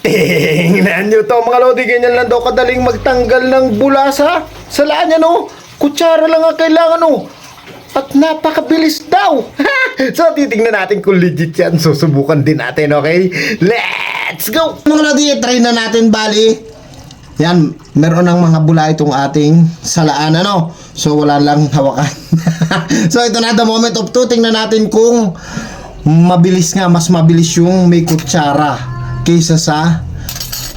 Tingnan nyo to mga lodi, ganyan lang daw kadaling magtanggal ng bula sa salaan niya, no? Kutsara lang ang kailangan, no? At napakabilis daw. So titingnan natin kung legit yan. Susubukan din natin, okay? Let's go! Mga lodi, try na natin bali. Yan, meron ng mga bula itong ating salaan, ano? So wala lang hawakan. So ito na the moment of truth. Tingnan natin kung mabilis nga, mas mabilis yung may kutsara kaysa sa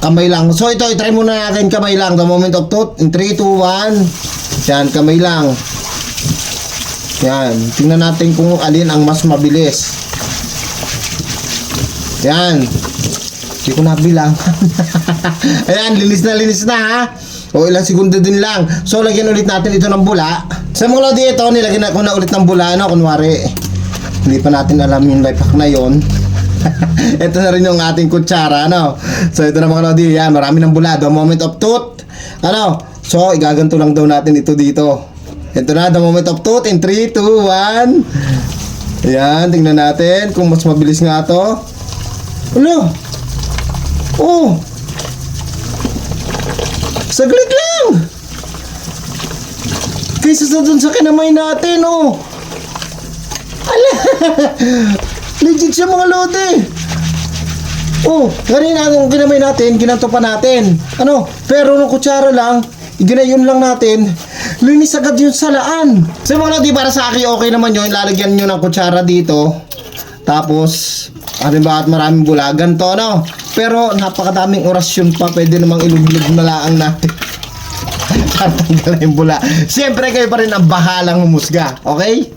kamay lang. So ito, itry muna natin kamay lang. The moment of truth. In 3, 2, 1. Yan, kamay lang. Yan, tingnan natin kung alin ang mas mabilis. Yan. Hindi ko nabilang. Ayan, linis na ha. O ilang segundo din lang. So lagyan ulit natin ito ng bula. Sa mga lodi ito, nilagyan ko na ulit ng bula, ano? Kunwari, hindi pa natin alam yung life hack na yon. Ito na rin yung ating kutsara, ano? So ito na mga lodi, yan, marami ng bula. The moment of truth. Ano? So igaganto lang daw natin ito dito. Ito na, the moment of truth. In 3, 2, 1. Ayan, tingnan natin kung mas mabilis nga to. Ano? Oh! Saglit lang! Kaysa sa dun sa kinamay natin, oh! Ala! Legit siya mga lodi! Oh, kanina nung kinamay natin, ginanto pa natin. Ano? Pero nung kutsara lang, ginayon lang natin, linis agad yung salaan. So mga lodi, para sa akin, okay naman yun. Lalagyan nyo ng kutsara dito. Tapos, ano ba at maraming bula, ganito, no? Pero napakadaming orasyon pa, pwede namang ilugilog na laang natin. Tatanggal yung bula. Siyempre kayo pa rin ang bahalang humusga, okay?